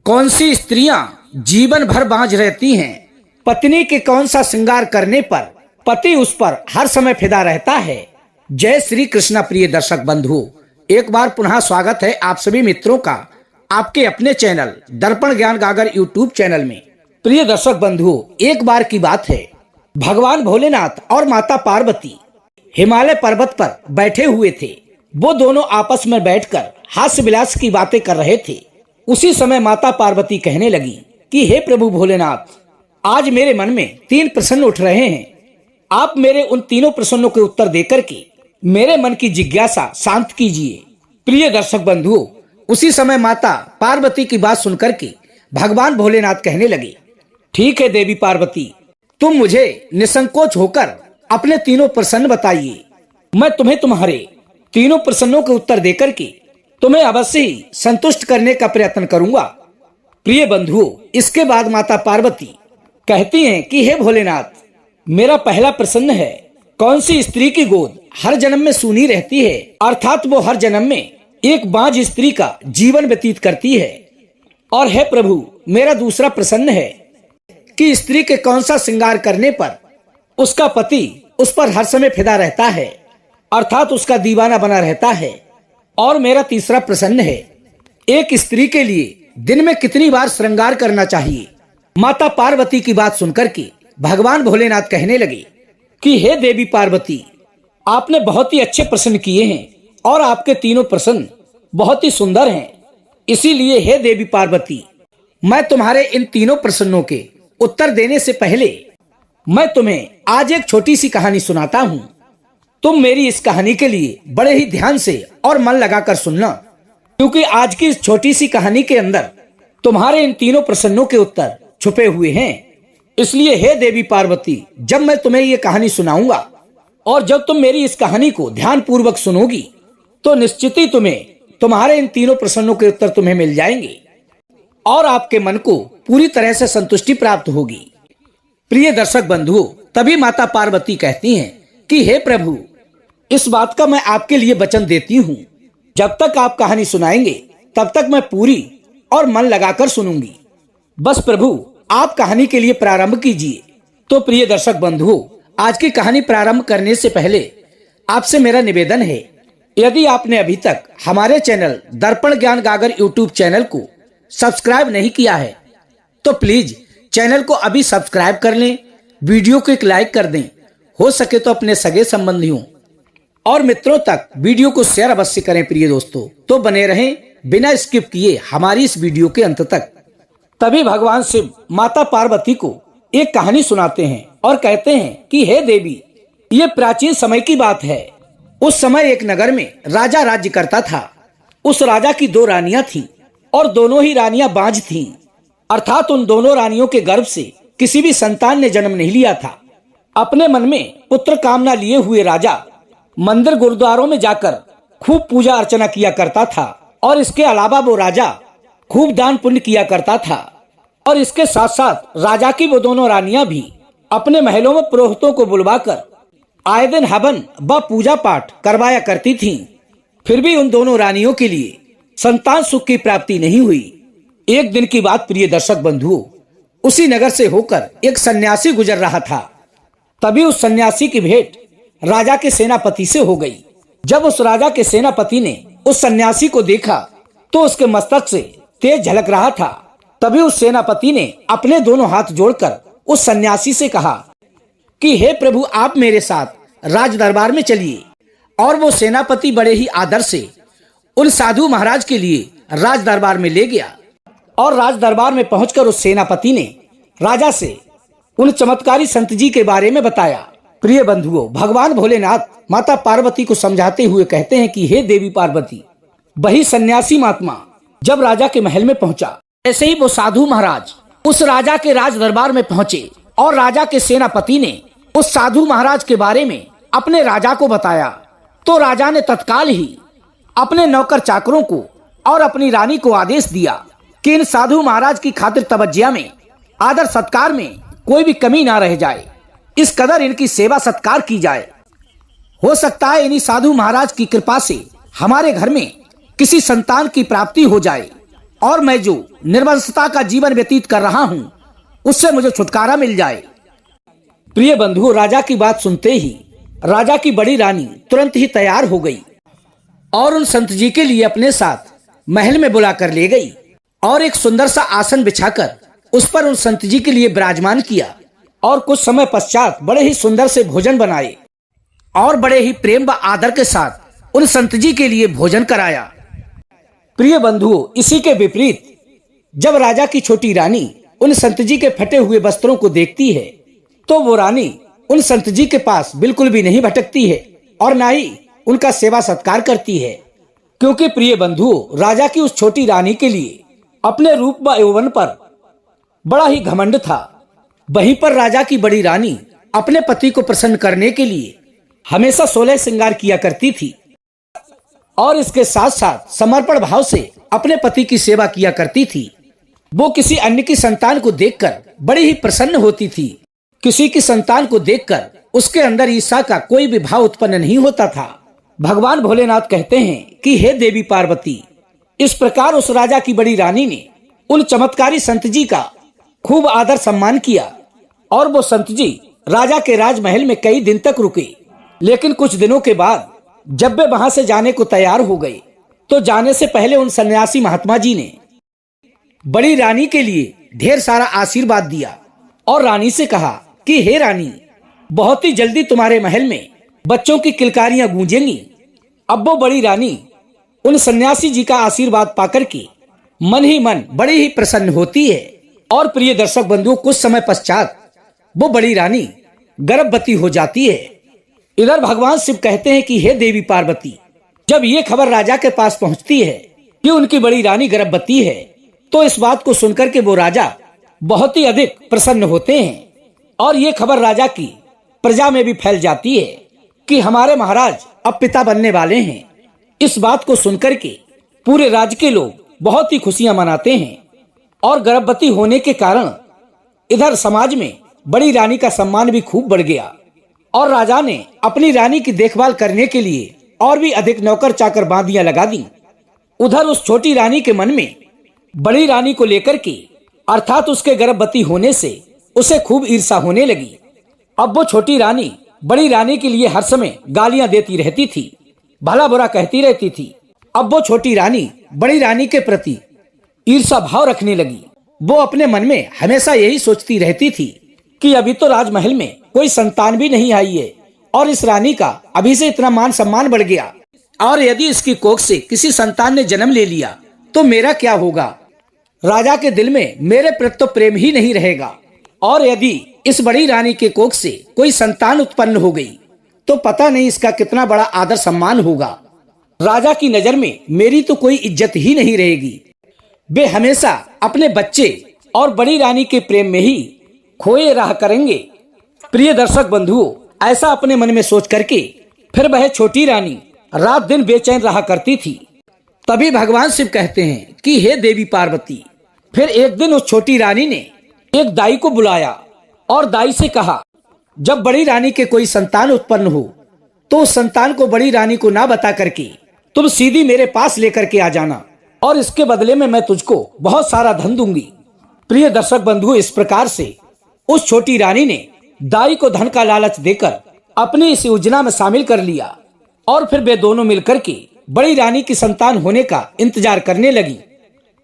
कौन सी स्त्रियां जीवन भर बांझ रहती हैं? पत्नी के कौन सा श्रृंगार करने पर पति उस पर हर समय फिदा रहता है? जय श्री कृष्णा। प्रिय दर्शक बंधु, एक बार पुनः स्वागत है आप सभी मित्रों का आपके अपने चैनल दर्पण ज्ञान गागर यूट्यूब चैनल में। प्रिय दर्शक बंधु, एक बार की बात है, भगवान भोलेनाथ और माता पार्वती हिमालय पर्वत पर बैठे हुए थे। वो दोनों आपस में बैठकर हास्य विलास की बातें कर रहे थे। उसी समय माता पार्वती कहने लगी कि हे प्रभु भोलेनाथ, आज मेरे मन में 3 प्रश्न उठ रहे हैं। आप मेरे उन तीनों प्रश्नों के उत्तर देकर के मेरे मन की जिज्ञासा शांत कीजिए। प्रिय दर्शक बंधुओं, उसी समय माता पार्वती की बात सुनकर के भगवान भोलेनाथ कहने लगे, ठीक है देवी पार्वती, तुम मुझे निसंकोच होकर अपने तीनों प्रश्न बताइए। मैं तुम्हें तुम्हारे तीनों प्रश्नों के उत्तर देकर के तुम्हें अवश्य ही संतुष्ट करने का प्रयत्न करूंगा। प्रिय बंधुओं, इसके बाद माता पार्वती कहती हैं कि हे भोलेनाथ, मेरा पहला प्रश्न है, कौन सी स्त्री की गोद हर जन्म में सूनी रहती है, अर्थात वो हर जन्म में एक बांझ स्त्री का जीवन व्यतीत करती है। और हे प्रभु, मेरा दूसरा प्रश्न है कि स्त्री के कौन सा श्रृंगार करने पर उसका पति उस पर हर समय फिदा रहता है, अर्थात उसका दीवाना बना रहता है। और मेरा तीसरा प्रश्न है, एक स्त्री के लिए दिन में कितनी बार श्रृंगार करना चाहिए। माता पार्वती की बात सुनकर के भगवान भोलेनाथ कहने लगे कि हे देवी पार्वती, आपने बहुत ही अच्छे प्रश्न किए हैं और आपके तीनों प्रश्न बहुत ही सुंदर हैं। इसीलिए हे देवी पार्वती, मैं तुम्हारे इन तीनों प्रश्नों के उत्तर देने से पहले मैं तुम्हें आज एक छोटी सी कहानी सुनाता हूँ। तुम मेरी इस कहानी के लिए बड़े ही ध्यान से और मन लगाकर सुनना, क्योंकि आज की इस छोटी सी कहानी के अंदर तुम्हारे इन तीनों प्रश्नों के उत्तर छुपे हुए हैं। इसलिए हे देवी पार्वती, जब मैं तुम्हें ये कहानी सुनाऊंगा और जब तुम मेरी इस कहानी को ध्यान पूर्वक सुनोगी तो निश्चित ही तुम्हारे इन तीनों प्रश्नों के उत्तर तुम्हें मिल जाएंगे और आपके मन को पूरी तरह से संतुष्टि प्राप्त होगी। प्रिय दर्शक बंधुओं, तभी माता पार्वती कहती हैं कि हे प्रभु, इस बात का मैं आपके लिए वचन देती हूँ, जब तक आप कहानी सुनाएंगे तब तक मैं पूरी और मन लगाकर सुनूंगी। बस प्रभु, आप कहानी के लिए प्रारंभ कीजिए। तो प्रिय दर्शक बंधुओं, आज की कहानी प्रारंभ करने से पहले आपसे मेरा निवेदन है, यदि आपने अभी तक हमारे चैनल दर्पण ज्ञान गागर यूट्यूब चैनल को सब्सक्राइब नहीं किया है तो प्लीज चैनल को अभी सब्सक्राइब कर लें, वीडियो को एक लाइक कर दें, हो सके तो अपने सगे संबंधियों और मित्रों तक वीडियो को शेयर अवश्य करें। प्रिय दोस्तों, तो बने रहें बिना स्किप किए हमारी इस वीडियो के अंत तक। तभी भगवान शिव माता पार्वती को एक कहानी सुनाते हैं और कहते हैं कि हे देवी, ये प्राचीन समय की बात है। उस समय एक नगर में राजा राज्य करता था। उस राजा की 2 रानियां थीं और दोनों ही रानियां बांझ थीं, अर्थात उन दोनों रानियों के गर्भ से किसी भी संतान ने जन्म नहीं लिया था। अपने मन में पुत्र कामना लिए हुए राजा मंदिर गुरुद्वारों में जाकर खूब पूजा अर्चना किया करता था और इसके अलावा वो राजा खूब दान पुण्य किया करता था। और इसके साथ साथ राजा की वो दोनों रानियां भी अपने महलों में पुरोहितों को बुलवाकर आए दिन हवन व पूजा पाठ करवाया करती थीं। फिर भी उन दोनों रानियों के लिए संतान सुख की प्राप्ति नहीं हुई। एक दिन की बात प्रिय दर्शक बंधुओं, उसी नगर से होकर एक सन्यासी गुजर रहा था। तभी उस सन्यासी की भेंट राजा के सेनापति से हो गई। जब उस राजा के सेनापति ने उस सन्यासी को देखा तो उसके मस्तक से तेज झलक रहा था। तभी उस सेनापति ने अपने दोनों हाथ जोड़कर उस सन्यासी से कहा कि हे प्रभु, आप मेरे साथ राज दरबार में चलिए। और वो सेनापति बड़े ही आदर से उन साधु महाराज के लिए राज दरबार में ले गया। और राज दरबार में पहुंचकर उस सेनापति ने राजा से उन चमत्कारी संत जी के बारे में बताया। प्रिय बंधुओं, भगवान भोलेनाथ माता पार्वती को समझाते हुए कहते हैं कि हे देवी पार्वती, वही सन्यासी महात्मा जब राजा के महल में पहुंचा, ऐसे ही वो साधु महाराज उस राजा के राज दरबार में पहुंचे और राजा के सेनापति ने उस साधु महाराज के बारे में अपने राजा को बताया। तो राजा ने तत्काल ही अपने नौकर चाकरों को और अपनी रानी को आदेश दिया कि इन साधु महाराज की खातिर तवज्जो में, आदर सत्कार में कोई भी कमी ना रह जाए, इस कदर इनकी सेवा सत्कार की जाए। हो सकता है इन्हीं साधु महाराज की कृपा से हमारे घर में किसी संतान की प्राप्ति हो जाए। और मैं जो निर्वंशता का जीवन व्यतीत कर रहा हूँ उससे मुझे छुटकारा मिल जाए। प्रिय बंधु, राजा की बात सुनते ही राजा की बड़ी रानी तुरंत ही तैयार हो गई और उन संत जी के लिए अपने साथ महल में बुला कर ले गई और एक सुंदर सा आसन बिछाकर उस पर उन संत जी के लिए विराजमान किया और कुछ समय पश्चात बड़े ही सुंदर से भोजन बनाए और बड़े ही प्रेम व आदर के साथ उन संत जी के लिए भोजन कराया। प्रिय बंधुओं, इसी के विपरीत जब राजा की छोटी रानी उन संत जी के फटे हुए वस्त्रों को देखती है तो वो रानी उन संत जी के पास बिल्कुल भी नहीं भटकती है और ना ही उनका सेवा सत्कार करती है, क्योंकि प्रिय बंधुओं, राजा की उस छोटी रानी के लिए अपने रूप व यौवन पर बड़ा ही घमंड था। वहीं पर राजा की बड़ी रानी अपने पति को प्रसन्न करने के लिए हमेशा 16 श्रृंगार किया करती थी और इसके साथ साथ समर्पण भाव से अपने पति की सेवा किया करती थी। वो किसी अन्य की संतान को देखकर बड़ी ही प्रसन्न होती थी। किसी की संतान को देखकर उसके अंदर ईर्ष्या का कोई भी भाव उत्पन्न नहीं होता था। भगवान भोलेनाथ कहते हैं कि हे देवी पार्वती, इस प्रकार उस राजा की बड़ी रानी ने उन चमत्कारी संत जी का खूब आदर सम्मान किया और वो संत जी राजा के राजमहल में कई दिन तक रुके। लेकिन कुछ दिनों के बाद जब वे वहां से जाने को तैयार हो गए तो जाने से पहले उन सन्यासी महात्मा जी ने बड़ी रानी के लिए ढेर सारा आशीर्वाद दिया और रानी से कहा कि हे रानी, बहुत ही जल्दी तुम्हारे महल में बच्चों की किलकारियां गूंजेंगी। अब वो बड़ी रानी उन सन्यासी जी का आशीर्वाद पाकर के मन ही मन बड़ी ही प्रसन्न होती है। और प्रिय दर्शक बंधुओं, कुछ समय पश्चात वो बड़ी रानी गर्भवती हो जाती है। इधर भगवान शिव कहते हैं कि हे देवी पार्वती, जब ये खबर राजा के पास पहुंचती है कि उनकी बड़ी रानी गर्भवती है तो इस बात को सुनकर के वो राजा बहुत ही अधिक प्रसन्न होते हैं और ये खबर राजा की प्रजा में भी फैल जाती है कि हमारे महाराज अब पिता बनने वाले हैं। इस बात को सुनकर के पूरे राज्य के लोग बहुत ही खुशियां मनाते हैं और गर्भवती होने के कारण इधर समाज में बड़ी रानी का सम्मान भी खूब बढ़ गया और राजा ने अपनी रानी की देखभाल करने के लिए और भी अधिक नौकर चाकर बांदियां लगा दी। उधर उस छोटी रानी के मन में बड़ी रानी को लेकर के अर्थात उसके गर्भवती होने से उसे खूब ईर्ष्या होने लगी। अब वो छोटी रानी बड़ी रानी के लिए हर समय गालियां देती रहती थी, भला बुरा कहती रहती थी। अब वो छोटी रानी बड़ी रानी के प्रति ईर्ष्या भाव रखने लगी। वो अपने मन में हमेशा यही सोचती रहती थी कि अभी तो राजमहल में कोई संतान भी नहीं आई है और इस रानी का अभी से इतना मान सम्मान बढ़ गया और यदि इसकी कोख से किसी संतान ने जन्म ले लिया तो मेरा क्या होगा। राजा के दिल में मेरे प्रति तो प्रेम ही नहीं रहेगा और यदि इस बड़ी रानी के कोख से कोई संतान उत्पन्न हो गई तो पता नहीं इसका कितना बड़ा आदर सम्मान होगा। राजा की नजर में मेरी तो कोई इज्जत ही नहीं रहेगी। वे हमेशा अपने बच्चे और बड़ी रानी के प्रेम में ही खोए रहा करेंगे। प्रिय दर्शक बंधुओं, ऐसा अपने मन में सोच करके फिर वह छोटी रानी रात दिन बेचैन रहा करती थी। तभी भगवान शिव कहते हैं कि हे देवी पार्वती, फिर एक दिन उस छोटी रानी ने एक दाई को बुलाया और दाई से कहा, जब बड़ी रानी के कोई संतान उत्पन्न हो तो उस संतान को बड़ी रानी को ना बता करके तुम सीधी मेरे पास लेकर के आ जाना और इसके बदले में मैं तुझको बहुत सारा धन दूंगी। प्रिय दर्शक बंधु, इस प्रकार से उस छोटी रानी ने दाई को धन का लालच देकर अपनी इस योजना में शामिल कर लिया और फिर वे दोनों मिलकर के बड़ी रानी की संतान होने का इंतजार करने लगी।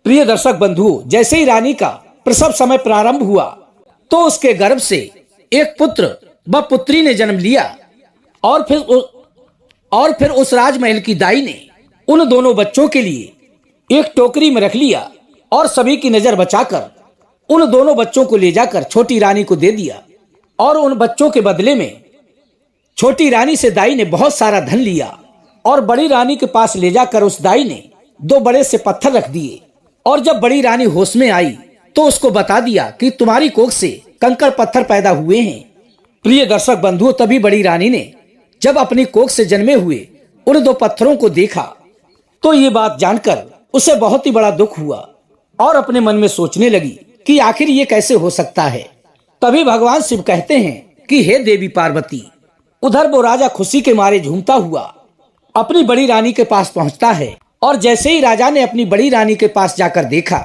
प्रिय दर्शक बंधु, जैसे ही रानी का प्रसव समय प्रारंभ हुआ तो उसके गर्भ से एक पुत्र व पुत्री ने जन्म लिया और फिर उस राजमहल की दाई ने उन दोनों बच्चों के लिए एक टोकरी में रख लिया और सभी की नजर बचाकर उन दोनों बच्चों को ले जाकर छोटी रानी को दे दिया और उन बच्चों के बदले में छोटी रानी से दाई ने बहुत सारा धन लिया और बड़ी रानी के पास ले जाकर उस दाई ने 2 बड़े से पत्थर रख दिए और जब बड़ी रानी होश में आई तो उसको बता दिया कि तुम्हारी कोख से कंकड़ पत्थर पैदा हुए हैं। प्रिय दर्शक बंधुओं, तभी बड़ी रानी ने जब अपनी कोख से जन्मे हुए उन 2 पत्थरों को देखा तो ये बात जानकर उसे बहुत ही बड़ा दुख हुआ और अपने मन में सोचने लगी कि आखिर ये कैसे हो सकता है। तभी भगवान शिव कहते हैं कि हे देवी पार्वती, उधर वो राजा खुशी के मारे झूमता हुआ अपनी बड़ी रानी के पास पहुंचता है और जैसे ही राजा ने अपनी बड़ी रानी के पास जाकर देखा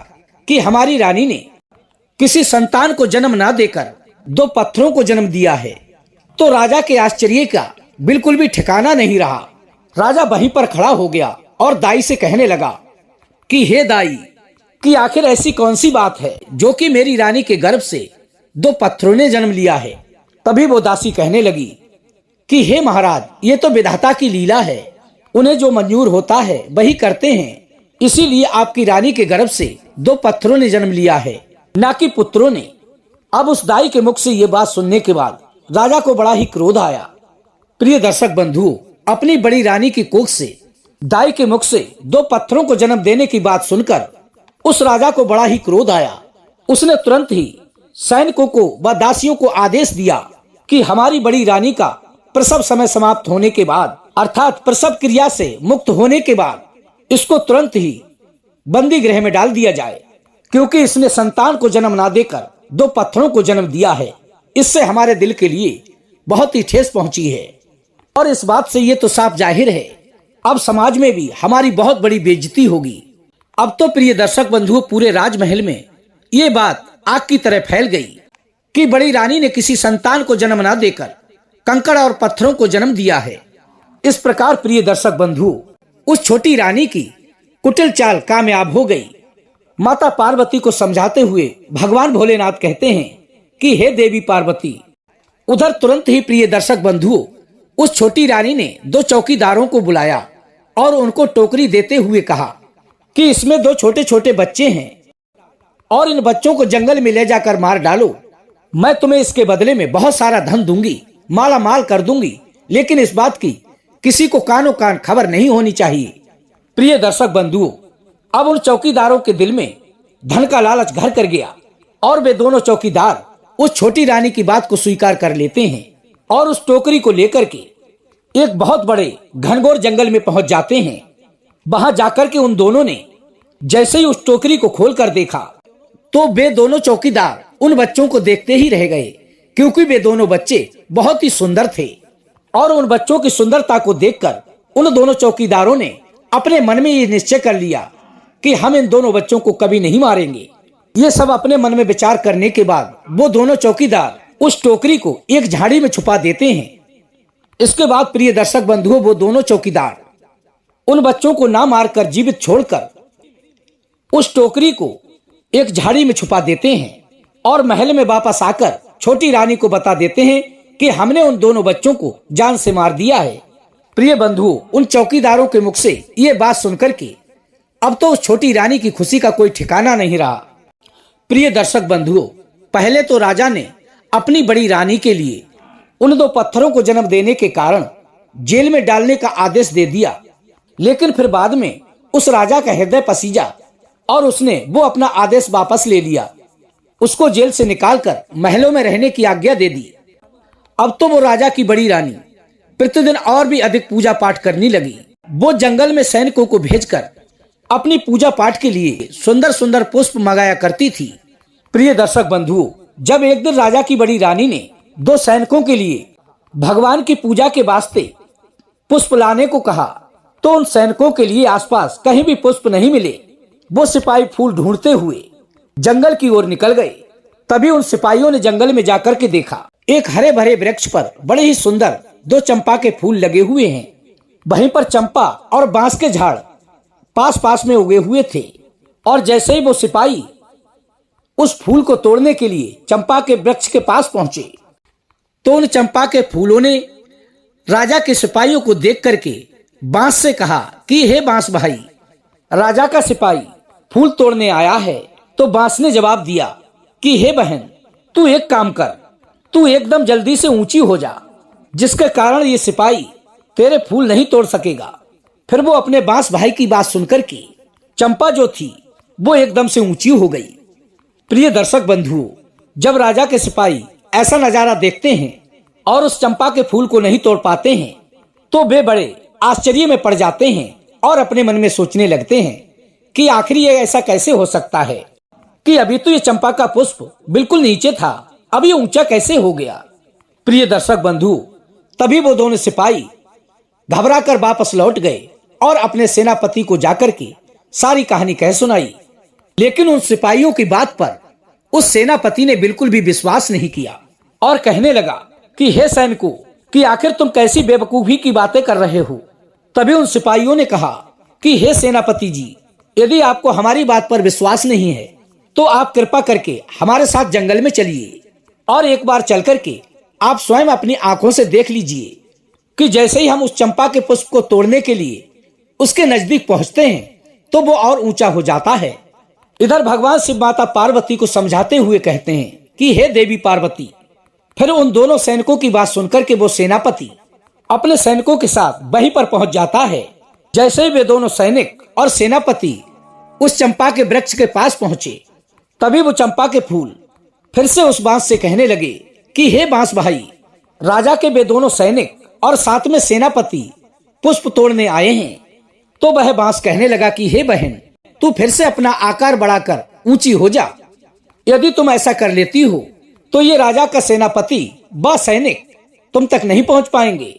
कि हमारी रानी ने किसी संतान को जन्म ना देकर 2 पत्थरों को जन्म दिया है, तो राजा के आश्चर्य का बिल्कुल भी ठिकाना नहीं रहा। राजा वहीं पर खड़ा हो गया और दाई से कहने लगा कि हे दाई, कि आखिर ऐसी कौन सी बात है जो कि मेरी रानी के गर्भ से 2 पत्थरों ने जन्म लिया है। तभी वो दासी कहने लगी कि हे महाराज, ये तो विधाता की लीला है, उन्हें जो मंजूर होता है वही करते हैं, इसीलिए आपकी रानी के गर्भ से 2 पत्थरों ने जन्म लिया है, ना कि पुत्रों ने। अब उस दाई के मुख से ये बात सुनने के बाद राजा को बड़ा ही क्रोध आया। प्रिय दर्शक बंधुओं, अपनी बड़ी रानी की कोख से दाई के मुख से 2 पत्थरों को जन्म देने की बात सुनकर उस राजा को बड़ा ही क्रोध आया। उसने तुरंत ही सैनिकों को व दासियों को आदेश दिया कि हमारी बड़ी रानी का प्रसव समय समाप्त होने के बाद, अर्थात प्रसव क्रिया से मुक्त होने के बाद इसको तुरंत ही बंदी गृह में डाल दिया जाए, क्योंकि इसने संतान को जन्म ना देकर 2 पत्थरों को जन्म दिया है। इससे हमारे दिल के लिए बहुत ही ठेस पहुंची है और इस बात से ये तो साफ जाहिर है अब समाज में भी हमारी बहुत बड़ी बेइज्जती होगी। अब तो प्रिय दर्शक बंधुओं, पूरे राजमहल में ये बात आग की तरह फैल गई कि बड़ी रानी ने किसी संतान को जन्म ना देकर कंकड़ और पत्थरों को जन्म दिया है। इस प्रकार प्रिय दर्शक बंधुओं, उस छोटी रानी की कुटिल चाल कामयाब हो गई। माता पार्वती को समझाते हुए भगवान भोलेनाथ कहते हैं कि हे देवी पार्वती। उधर तुरंत ही प्रिय दर्शक बंधुओं, उस छोटी रानी ने 2 चौकीदारों को बुलाया और उनको टोकरी देते हुए कहा कि इसमें 2 छोटे छोटे बच्चे हैं और इन बच्चों को जंगल में ले जाकर मार डालो। मैं तुम्हें इसके बदले में बहुत सारा धन दूंगी, माला माल कर दूंगी, लेकिन इस बात की किसी को कानो कान खबर नहीं होनी चाहिए। प्रिय दर्शक बंधुओं, अब उन चौकीदारों के दिल में धन का लालच घर कर गया और वे दोनों चौकीदार उस छोटी रानी की बात को स्वीकार कर लेते हैं और उस टोकरी को लेकर के एक बहुत बड़े घनघोर जंगल में पहुंच जाते हैं। वहां जाकर के उन दोनों ने जैसे ही उस टोकरी को खोलकर देखा तो वे दोनों चौकीदार उन बच्चों को देखते ही रह गए, क्योंकि वे दोनों बच्चे बहुत ही सुंदर थे और उन बच्चों की सुंदरता को देखकर उन दोनों चौकीदारों ने अपने मन में ये निश्चय कर लिया कि हम इन दोनों बच्चों को कभी नहीं मारेंगे। ये सब अपने मन में विचार करने के बाद वो दोनों चौकीदार उस टोकरी को एक झाड़ी में छुपा देते हैं। इसके बाद प्रिय दर्शक बंधुओं, वो दोनों चौकीदार उन बच्चों को ना मारकर जीवित छोड़कर उस टोकरी को एक झाड़ी में छुपा देते हैं और महल में वापस आकर छोटी रानी को बता देते हैं कि हमने उन दोनों बच्चों को जान से मार दिया है। प्रिय बंधुओं, उन चौकीदारों के मुख से ये बात सुनकर के अब तो उस छोटी रानी की खुशी का कोई ठिकाना नहीं रहा। प्रिय दर्शक बंधुओं, पहले तो राजा ने अपनी बड़ी रानी के लिए उन 2 पत्थरों को जन्म देने के कारण जेल में डालने का आदेश दे दिया, लेकिन फिर बाद में उस राजा का हृदय पसीजा और उसने वो अपना आदेश वापस ले लिया। उसको जेल से निकालकर महलों में रहने की आज्ञा दे दी। अब तो वो राजा की बड़ी रानी प्रतिदिन और भी अधिक पूजा पाठ करने लगी। वो जंगल में सैनिकों को भेजकर अपनी पूजा पाठ के लिए सुंदर सुंदर पुष्प मंगाया करती थी। प्रिय दर्शक बंधुओं, जब एक दिन राजा की बड़ी रानी ने 2 सैनिकों के लिए भगवान की पूजा के वास्ते पुष्प लाने को कहा, तो उन सैनिकों के लिए आसपास कहीं भी पुष्प नहीं मिले। वो सिपाही फूल ढूंढते हुए जंगल की ओर निकल गए। तभी उन सिपाहियों ने जंगल में जाकर के देखा, एक हरे भरे वृक्ष पर बड़े ही सुंदर 2 चंपा के फूल लगे हुए हैं। वहीं पर चंपा और बांस के झाड़ पास पास में उगे हुए थे और जैसे ही वो सिपाही उस फूल को तोड़ने के लिए चंपा के वृक्ष के पास पहुंचे तो उन चंपा के फूलों ने राजा के सिपाहियों को देख करके बांस से कहा कि हे बांस भाई, राजा का सिपाही फूल तोड़ने आया है। तो बांस ने जवाब दिया कि हे बहन, तू एक काम कर, तू एकदम जल्दी से ऊंची हो जा, जिसके कारण ये सिपाही तेरे फूल नहीं तोड़ सकेगा। फिर वो अपने बांस भाई की बात सुनकर के चंपा जो थी वो एकदम से ऊंची हो गई। प्रिय दर्शक बंधुओं, जब राजा के सिपाही ऐसा नजारा देखते हैं और उस चंपा के फूल को नहीं तोड़ पाते हैं तो वे बड़े आश्चर्य में पड़ जाते हैं और अपने मन में सोचने लगते हैं कि आखिर ये ऐसा कैसे हो सकता है कि अभी तो ये चंपा का पुष्प बिल्कुल नीचे था, अब ये ऊंचा कैसे हो गया। प्रिय दर्शक बंधु, तभी वो दोनों सिपाही घबरा कर वापस लौट गए और अपने सेनापति को जाकर के सारी कहानी कह सुनाई। लेकिन उन सिपाहियों की बात पर उस सेनापति ने बिल्कुल भी विश्वास नहीं किया और कहने लगा कि हे सैनिकों, कि आखिर तुम कैसी बेवकूफी की बातें कर रहे हो। तभी उन सिपाहियों ने कहा कि हे सेनापति जी, यदि आपको हमारी बात पर विश्वास नहीं है तो आप कृपा करके हमारे साथ जंगल में चलिए और एक बार चल करके आप स्वयं अपनी आंखों से देख लीजिए कि जैसे ही हम उस चंपा के पुष्प को तोड़ने के लिए उसके नजदीक पहुंचते हैं तो वो और ऊंचा हो जाता है। इधर भगवान शिव माता पार्वती को समझाते हुए कहते हैं कि हे देवी पार्वती। फिर उन दोनों सैनिकों की बात सुनकर के वो सेनापति अपने सैनिकों के साथ वहीं पर पहुंच जाता है। जैसे ही वे दोनों सैनिक और सेनापति उस चंपा के वृक्ष के पास पहुंचे, तभी वो चंपा के फूल फिर से उस बांस से कहने लगे कि हे बांस भाई, राजा के वे दोनों सैनिक और साथ में सेनापति पुष्प तोड़ने आए हैं। तो वह बांस कहने लगा कि हे बहन, तू फिर से अपना आकार बढ़ाकर ऊंची हो जा। यदि तुम ऐसा कर लेती हो तो ये राजा का सेनापति व सैनिक तुम तक नहीं पहुंच पाएंगे।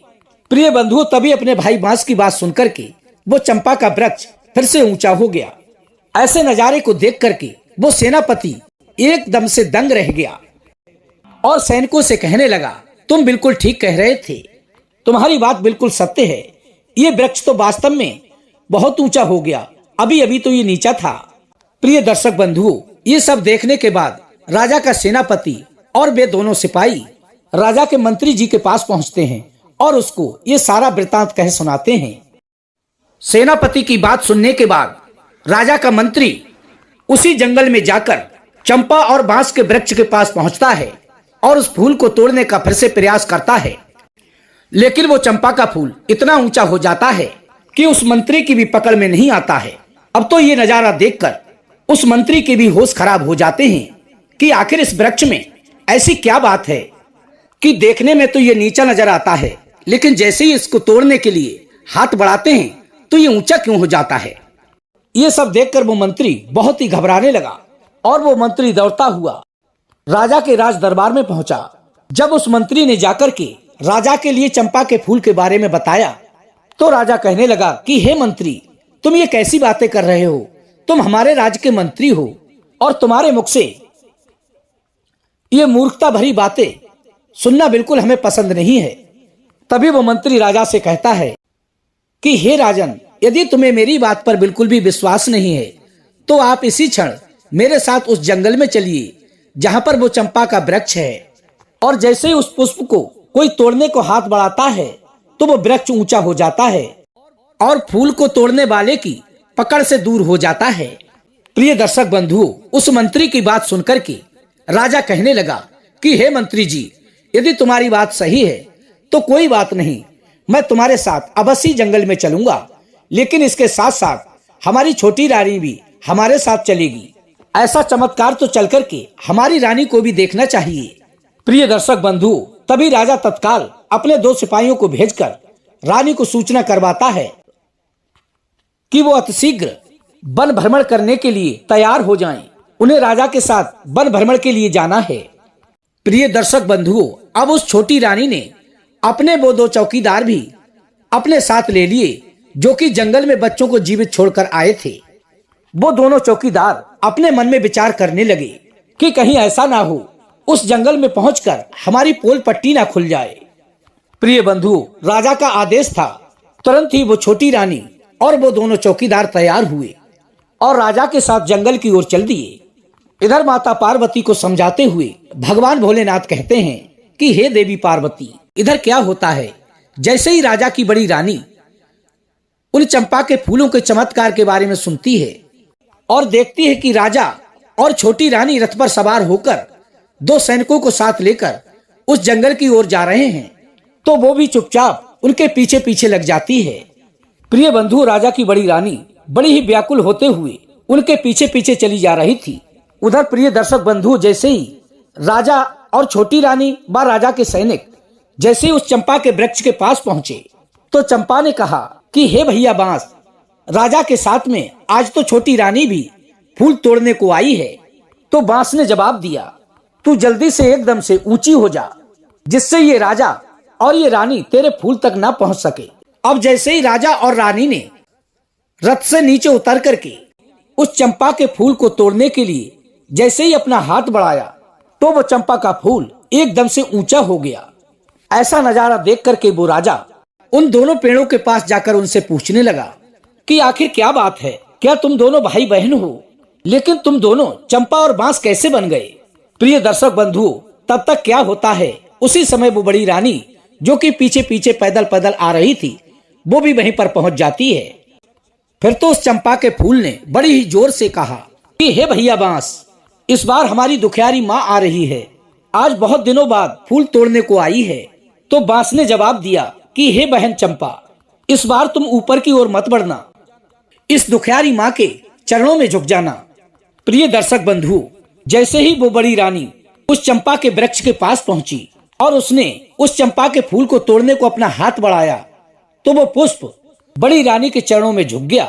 प्रिय बंधुओं, तभी अपने भाई बांस की बात सुनकर के वो चंपा का वृक्ष फिर से ऊंचा हो गया। ऐसे नजारे को देख करके वो सेनापति एकदम से दंग रह गया और सैनिकों से कहने लगा, तुम बिल्कुल ठीक कह रहे थे, तुम्हारी बात बिल्कुल सत्य है। ये वृक्ष तो वास्तव में बहुत ऊंचा हो गया, अभी अभी तो ये नीचा था। प्रिय दर्शक बंधुओं, ये सब देखने के बाद राजा का सेनापति और वे दोनों सिपाही राजा के मंत्री जी के पास पहुंचते हैं और उसको ये सारा वृतांत कह सुनाते हैं। सेनापति की बात सुनने के बाद राजा का मंत्री उसी जंगल में जाकर चंपा और बांस के वृक्ष के पास पहुंचता है और उस फूल को तोड़ने का फिर से प्रयास करता है। लेकिन वो चंपा का फूल इतना ऊंचा हो जाता है कि उस मंत्री की भी पकड़ में नहीं आता है। अब तो ये नजारा देखकर उस मंत्री के भी होश खराब हो जाते हैं कि आखिर इस वृक्ष में ऐसी क्या बात है कि देखने में तो ये नीचा नजर आता है, लेकिन जैसे ही इसको तोड़ने के लिए हाथ बढ़ाते हैं तो ये ऊंचा क्यों हो जाता है। ये सब देखकर वो मंत्री बहुत ही घबराने लगा और वो मंत्री दौड़ता हुआ राजा के राज दरबार में पहुंचा। जब उस मंत्री ने जाकर के राजा के लिए चंपा के फूल के बारे में बताया तो राजा कहने लगा कि हे मंत्री, तुम ये कैसी बातें कर रहे हो, तुम हमारे राज्य के मंत्री हो और तुम्हारे मुख से ये मूर्खता भरी बातें सुनना बिल्कुल हमें पसंद नहीं है। तभी वो मंत्री राजा से कहता है कि हे राजन, यदि तुम्हें मेरी बात पर बिल्कुल भी विश्वास नहीं है तो आप इसी क्षण मेरे साथ उस जंगल में चलिए जहां पर वो चंपा का वृक्ष है, और जैसे ही उस पुष्प को कोई तोड़ने को हाथ बढ़ाता है तो वो वृक्ष ऊंचा हो जाता है और फूल को तोड़ने वाले की पकड़ से दूर हो जाता है। प्रिय दर्शक बंधुओं, उस मंत्री की बात सुनकर के राजा कहने लगा कि हे मंत्री जी, यदि तुम्हारी बात सही है तो कोई बात नहीं, मैं तुम्हारे साथ अवश्य जंगल में चलूंगा, लेकिन इसके साथ साथ हमारी छोटी रानी भी हमारे साथ चलेगी। ऐसा चमत्कार तो चल करके हमारी रानी को भी देखना चाहिए। प्रिय दर्शक बंधु, तभी राजा तत्काल अपने 2 सिपाहियों को भेजकर रानी को सूचना करवाता है कि वो अतिशीघ्र वन भ्रमण करने के लिए तैयार हो जाएं। उन्हें राजा के साथ वन भ्रमण के लिए जाना है। प्रिय दर्शक बंधुओं, अब उस छोटी रानी ने अपने वो 2 चौकीदार भी अपने साथ ले लिए जो कि जंगल में बच्चों को जीवित छोड़कर आए थे। वो दोनों चौकीदार अपने मन में विचार करने लगे कि कहीं ऐसा ना हो उस जंगल में पहुंचकर हमारी पोल पट्टी ना खुल जाए। प्रिय बंधु, राजा का आदेश था। तुरंत ही वो छोटी रानी और वो दोनों चौकीदार तैयार हुए और राजा के साथ जंगल की ओर चल दिए। इधर माता पार्वती को समझाते हुए भगवान भोलेनाथ कहते हैं कि हे देवी पार्वती, इधर क्या होता है। जैसे ही राजा की बड़ी रानी उन चंपा के फूलों के चमत्कार के बारे में सुनती है और देखती है कि राजा और छोटी रानी रथ पर सवार होकर 2 सैनिकों को साथ लेकर उस जंगल की ओर जा रहे हैं, तो वो भी चुपचाप उनके पीछे पीछे लग जाती है। प्रिय बंधु, राजा की बड़ी रानी बड़ी ही व्याकुल होते हुए उनके पीछे पीछे चली जा रही थी। उधर प्रिय दर्शक बंधु, जैसे ही राजा और छोटी रानी व राजा के सैनिक जैसे ही उस चंपा के वृक्ष के पास पहुंचे तो चंपा ने कहा कि हे भैया बांस, राजा के साथ में आज तो छोटी रानी भी फूल तोड़ने को आई है। तो बांस ने जवाब दिया, तू जल्दी से एकदम से ऊंची हो जा, जिससे ये राजा और ये रानी तेरे फूल तक ना पहुंच सके। अब जैसे ही राजा और रानी ने रथ से नीचे उतर करके उस चंपा के फूल को तोड़ने के लिए जैसे ही अपना हाथ बढ़ाया तो वो चंपा का फूल एकदम से ऊंचा हो गया। ऐसा नजारा देख करके वो राजा उन दोनों पेड़ों के पास जाकर उनसे पूछने लगा कि आखिर क्या बात है, क्या तुम दोनों भाई बहन हो, लेकिन तुम दोनों चंपा और बांस कैसे बन गए। प्रिय दर्शक बंधु, तब तक क्या होता है, उसी समय वो बड़ी रानी जो कि पीछे पीछे पैदल पैदल आ रही थी वो भी वहीं पर पहुंच जाती है। फिर तो उस चंपा के फूल ने बड़ी ही जोर से कहा कि हे भैया बांस, इस बार हमारी दुखियारी माँ आ रही है, आज बहुत दिनों बाद फूल तोड़ने को आई है। तो बांस ने जवाब दिया कि हे बहन चंपा, इस बार तुम ऊपर की ओर मत बढ़ना, इस दुखियारी माँ के चरणों में झुक जाना। प्रिय दर्शक बंधु, जैसे ही वो बड़ी रानी उस चंपा के वृक्ष के पास पहुंची और उसने उस चंपा के फूल को तोड़ने को अपना हाथ बढ़ाया तो वो पुष्प बड़ी रानी के चरणों में झुक गया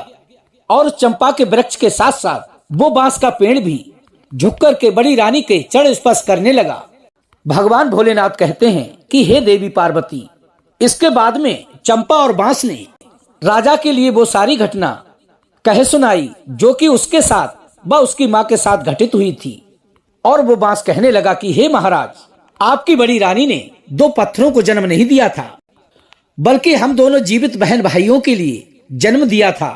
और उस चंपा के वृक्ष के साथ साथ वो बांस का पेड़ भी झुक कर के बड़ी रानी के चरण स्पर्श करने लगा। भगवान भोलेनाथ कहते हैं कि हे देवी पार्वती, इसके बाद में चंपा और बांस ने राजा के लिए वो सारी घटना कह सुनाई जो कि उसके साथ व उसकी माँ के साथ घटित हुई थी। और वो बांस कहने लगा कि हे महाराज, आपकी बड़ी रानी ने दो पत्थरों को जन्म नहीं दिया था, बल्कि हम दोनों जीवित बहन भाइयों के लिए जन्म दिया था।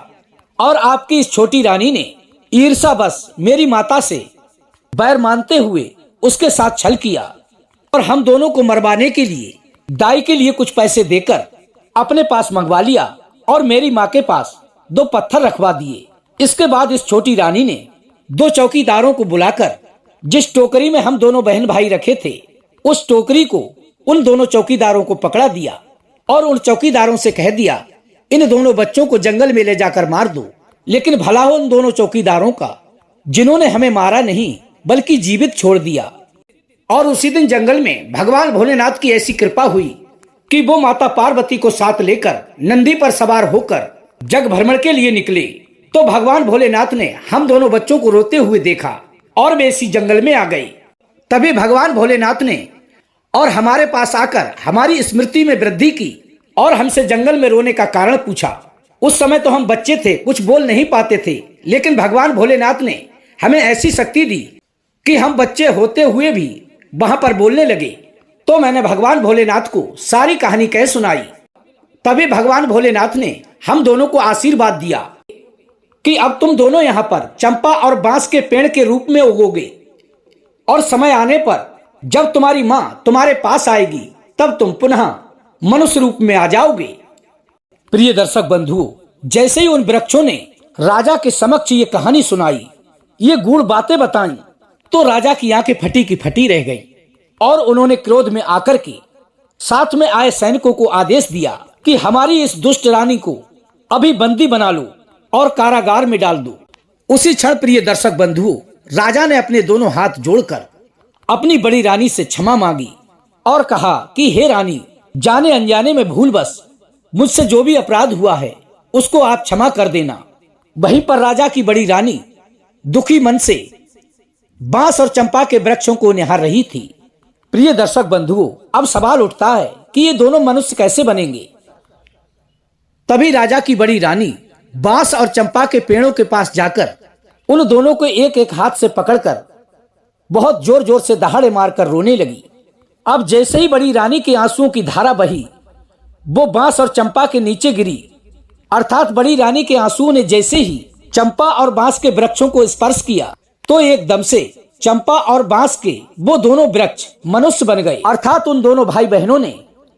और आपकी इस छोटी रानी ने ईर्षा बस मेरी माता से बैर मानते हुए उसके साथ छल किया और हम दोनों को मरवाने के लिए दाई के लिए कुछ पैसे देकर अपने पास मंगवा लिया और मेरी माँ के पास दो पत्थर रखवा दिए। इसके बाद इस छोटी रानी ने दो चौकीदारों को बुलाकर जिस टोकरी में हम दोनों बहन भाई रखे थे उस टोकरी को उन दोनों चौकीदारों को पकड़ा दिया और उन चौकीदारों से कह दिया, इन दोनों बच्चों को जंगल में ले जाकर मार दो। लेकिन भला हो उन दोनों चौकीदारों का जिन्होंने हमें मारा नहीं बल्कि जीवित छोड़ दिया। और उसी दिन जंगल में भगवान भोलेनाथ की ऐसी कृपा हुई कि वो माता पार्वती को साथ लेकर नंदी पर सवार होकर जग भ्रमण के लिए निकले। तो भगवान भोलेनाथ ने हम दोनों बच्चों को रोते हुए देखा और वे इसी जंगल में आ गए। तभी भगवान भोलेनाथ ने और हमारे पास आकर हमारी स्मृति में वृद्धि की और हमसे जंगल में रोने का कारण पूछा। उस समय तो हम बच्चे थे, कुछ बोल नहीं पाते थे, लेकिन भगवान भोलेनाथ ने हमें ऐसी शक्ति दी कि हम बच्चे होते हुए भी वहां पर बोलने लगे। तो मैंने भगवान भोलेनाथ को सारी कहानी कह सुनाई। तभी भगवान भोलेनाथ ने हम दोनों को आशीर्वाद दिया कि अब तुम दोनों यहाँ पर चंपा और बांस के पेड़ के रूप में उगोगे और समय आने पर जब तुम्हारी माँ तुम्हारे पास आएगी तब तुम पुनः मनुष्य रूप में आ जाओगे। प्रिय दर्शक बंधु, जैसे ही उन वृक्षों ने राजा के समक्ष ये कहानी सुनाई, ये गूढ़ बातें बताई, तो राजा की आंखें फटी की फटी रह गई और उन्होंने क्रोध में आकर के साथ में आए सैनिकों को आदेश दिया कि हमारी इस दुष्ट रानी को अभी बंदी बना लो और कारागार में डाल दो। उसी क्षण प्रिय दर्शक बंधु, राजा ने अपने दोनों हाथ जोड़कर अपनी बड़ी रानी से क्षमा मांगी और कहा कि हे रानी, जाने अनजाने में भूलवश मुझसे जो भी अपराध हुआ है उसको आप क्षमा कर देना। वहीं पर राजा की बड़ी रानी दुखी मन से बांस और चंपा के वृक्षों को निहार रही थी। प्रिय दर्शक बंधुओं, अब सवाल उठता है कि ये दोनों मनुष्य कैसे बनेंगे। तभी राजा की बड़ी रानी बांस और चंपा के पेड़ों के पास जाकर उन दोनों को एक एक हाथ से पकड़कर बहुत जोर जोर से दहाड़े मारकर रोने लगी। अब जैसे ही बड़ी रानी के आंसुओं की धारा बही, वो बांस और चंपा के नीचे गिरी, अर्थात बड़ी रानी के आंसुओं ने जैसे ही चंपा और बांस के वृक्षों को स्पर्श किया तो एकदम से चंपा और बांस के वो दोनों वृक्ष मनुष्य बन गए, अर्थात उन दोनों भाई बहनों ने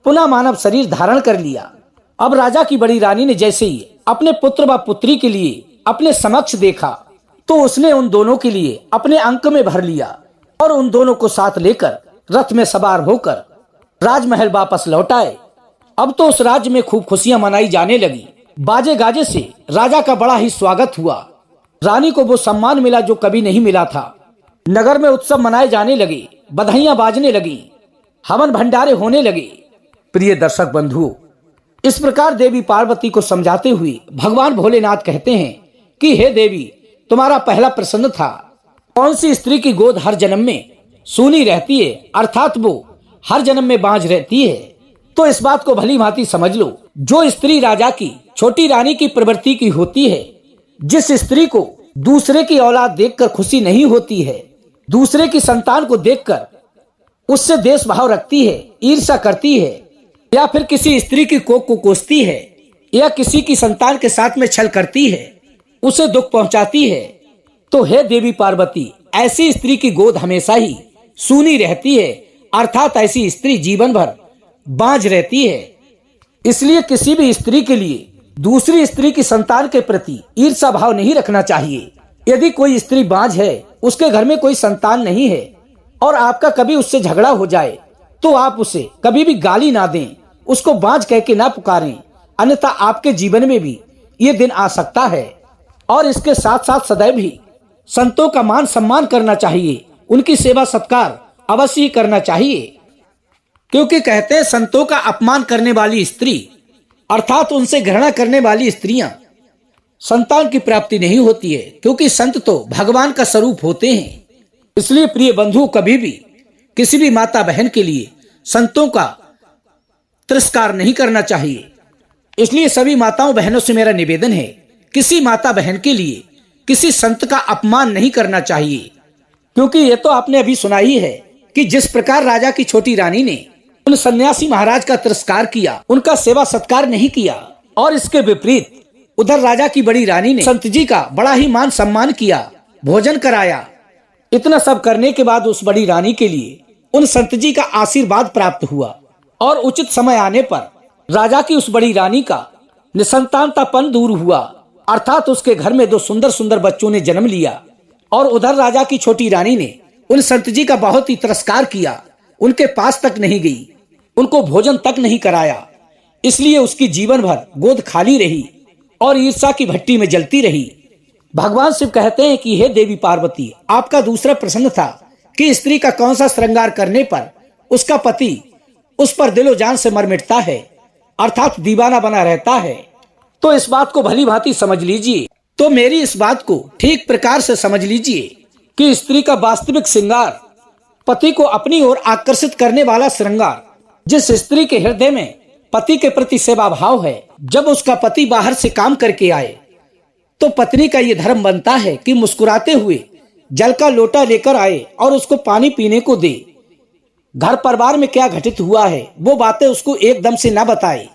पुनः मानव शरीर धारण कर लिया। अब राजा की बड़ी रानी ने जैसे ही अपने पुत्र व पुत्री के लिए अपने समक्ष देखा तो उसने उन दोनों के लिए अपने अंक में भर लिया और उन दोनों को साथ लेकर रथ में सवार होकर राजमहल वापस लौट आए। अब तो उस राज्य में खूब खुशियां मनाई जाने लगी। बाजे गाजे से राजा का बड़ा ही स्वागत हुआ। रानी को वो सम्मान मिला जो कभी नहीं मिला था। नगर में उत्सव मनाए जाने लगे, बधाइयां बाजने लगी, हवन भंडारे होने लगे। प्रिय दर्शक बंधुओं, इस प्रकार देवी पार्वती को समझाते हुए भगवान भोलेनाथ कहते हैं कि हे देवी, तुम्हारा पहला प्रश्न था कौन सी स्त्री की गोद हर जन्म में सूनी रहती है, अर्थात वो हर जन्म में बांझ रहती है। तो इस बात को भली भांति समझ लो, जो स्त्री राजा की छोटी रानी की प्रवृत्ति की होती है, जिस स्त्री को दूसरे की औलाद देखकर खुशी नहीं होती है, दूसरे की संतान को देखकर उससे देश भाव रखती है, ईर्ष्या करती है, या फिर किसी स्त्री की कोख को कोसती है, या किसी की संतान के साथ में छल करती है, उसे दुख पहुंचाती है, तो हे देवी पार्वती, ऐसी स्त्री की गोद हमेशा ही सूनी रहती है, अर्थात ऐसी स्त्री जीवन भर बांझ रहती है। इसलिए किसी भी स्त्री के लिए दूसरी स्त्री की संतान के प्रति ईर्ष्या भाव नहीं रखना चाहिए। यदि कोई स्त्री बांझ है, उसके घर में कोई संतान नहीं है और आपका कभी उससे झगड़ा हो जाए, तो आप उसे कभी भी गाली ना दें, उसको बांझ कह के ना पुकारें, अन्यथा आपके जीवन में भी ये दिन आ सकता है। और इसके साथ साथ सदैव भी संतों का मान सम्मान करना चाहिए, उनकी सेवा सत्कार अवश्य ही करना चाहिए, क्योंकि कहते हैं संतों का अपमान करने वाली स्त्री अर्थात उनसे घृणा करने वाली स्त्रियां संतान की प्राप्ति नहीं होती है, क्योंकि संत तो भगवान का स्वरूप होते हैं। इसलिए प्रिय बंधु, कभी भी किसी भी माता बहन के लिए संतों का तिरस्कार नहीं करना चाहिए। इसलिए सभी माताओं बहनों से मेरा निवेदन है, किसी माता बहन के लिए किसी संत का अपमान नहीं करना चाहिए, क्योंकि ये तो आपने अभी सुना ही है कि जिस प्रकार राजा की छोटी रानी ने उन सन्यासी महाराज का तिरस्कार किया, उनका सेवा सत्कार नहीं किया, और इसके विपरीत उधर राजा की बड़ी रानी ने संत जी का बड़ा ही मान सम्मान किया, भोजन कराया। इतना सब करने के बाद उस बड़ी रानी के लिए उन संत जी का आशीर्वाद प्राप्त हुआ, और उचित समय आने पर राजा की उस बड़ी रानी का निसंतानतापन दूर हुआ, अर्थात उसके घर में 2 सुंदर सुंदर बच्चों ने जन्म लिया। और उधर राजा की छोटी रानी ने उन संत जी का बहुत ही तिरस्कार किया, उनके पास तक नहीं गई, उनको भोजन तक नहीं कराया। इसलिए उसकी जीवन भर गोद खाली रही और ईर्ष्या की भट्टी में जलती रही। भगवान शिव कहते हैं कि हे देवी पार्वती, आपका दूसरा प्रश्न था कि स्त्री का कौन सा श्रृंगार करने पर उसका पति उस पर दिलो जान से मर मिटता है, अर्थात दीवाना बना रहता है। तो इस बात को भली भांति समझ लीजिए, तो मेरी इस बात को ठीक प्रकार से समझ लीजिए कि स्त्री का वास्तविक श्रृंगार पति को अपनी ओर आकर्षित करने वाला श्रृंगार, जिस स्त्री के हृदय में पति के प्रति सेवा भाव है, जब उसका पति बाहर से काम करके आए तो पत्नी का ये धर्म बनता है कि मुस्कुराते हुए जल का लोटा लेकर आए और उसको पानी पीने को दे। घर परिवार में क्या घटित हुआ है वो बातें उसको एकदम से ना बताए।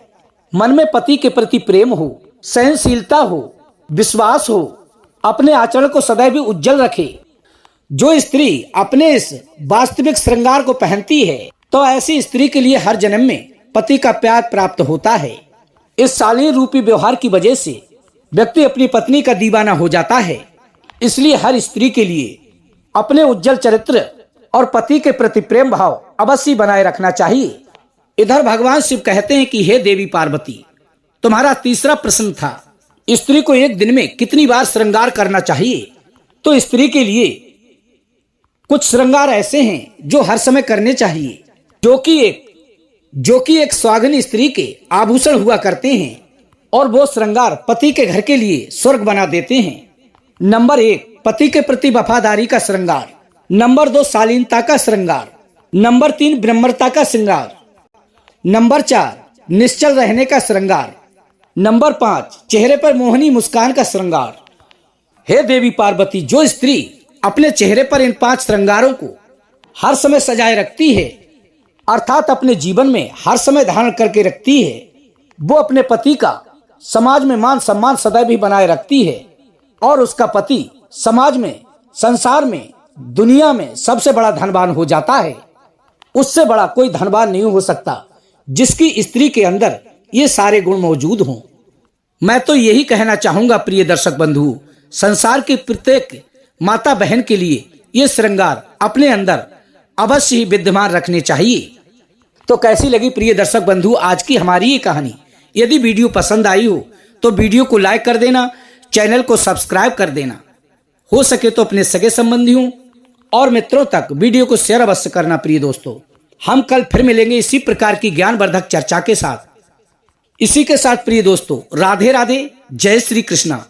मन में पति के प्रति प्रेम हो, सहनशीलता हो, विश्वास हो, अपने आचरण को सदैव भी उज्जवल रखे। जो स्त्री अपने इस वास्तविक श्रृंगार को पहनती है, तो ऐसी स्त्री के लिए हर जन्म में पति का प्यार प्राप्त होता है। इस शालीन रूपी व्यवहार की वजह से व्यक्ति अपनी पत्नी का दीवाना हो जाता है। इसलिए हर स्त्री के लिए अपने उज्जवल चरित्र और पति के प्रति प्रेम भाव अवश्य बनाए रखना चाहिए। इधर भगवान शिव कहते हैं कि हे देवी पार्वती, तुम्हारा तीसरा प्रश्न था स्त्री को एक दिन में कितनी बार श्रृंगार करना चाहिए। तो स्त्री के लिए कुछ श्रृंगार ऐसे हैं जो हर समय करने चाहिए, जो कि एक सुहागिन स्त्री के आभूषण हुआ करते हैं, और वो श्रृंगार पति के घर के लिए स्वर्ग बना देते हैं। नंबर 1, पति के प्रति वफादारी का श्रृंगार। नंबर 2, शालीनता का श्रृंगार। नंबर 3, ब्रह्मता का श्रृंगार। नंबर 4, निश्चल रहने का श्रृंगार। नंबर 5, चेहरे पर मोहनी मुस्कान का श्रृंगार। हे देवी पार्वती, जो स्त्री अपने चेहरे पर इन 5 श्रृंगारों को हर समय सजाए रखती है, अर्थात अपने जीवन में हर समय धारण करके रखती है, वो अपने पति का समाज में मान सम्मान सदैव भी बनाए रखती है, और उसका पति समाज में, संसार में, दुनिया में सबसे बड़ा धनवान हो जाता है। उससे बड़ा कोई धनवान नहीं हो सकता जिसकी स्त्री के अंदर ये सारे गुण मौजूद हों। मैं तो यही कहना चाहूंगा प्रिय दर्शक बंधु, संसार की प्रत्येक माता बहन के लिए ये श्रृंगार अपने अंदर अवश्य ही विद्यमान रखने चाहिए। तो कैसी लगी प्रिय दर्शक बंधु आज की हमारी ये कहानी? यदि वीडियो पसंद आई हो तो वीडियो को लाइक कर देना, चैनल को सब्सक्राइब कर देना, हो सके तो अपने सगे संबंधियों और मित्रों तक वीडियो को शेयर अवश्य करना। प्रिय दोस्तों, हम कल फिर मिलेंगे इसी प्रकार की ज्ञानवर्धक चर्चा के साथ। इसी के साथ प्रिय दोस्तों, राधे राधे, जय श्री कृष्णा।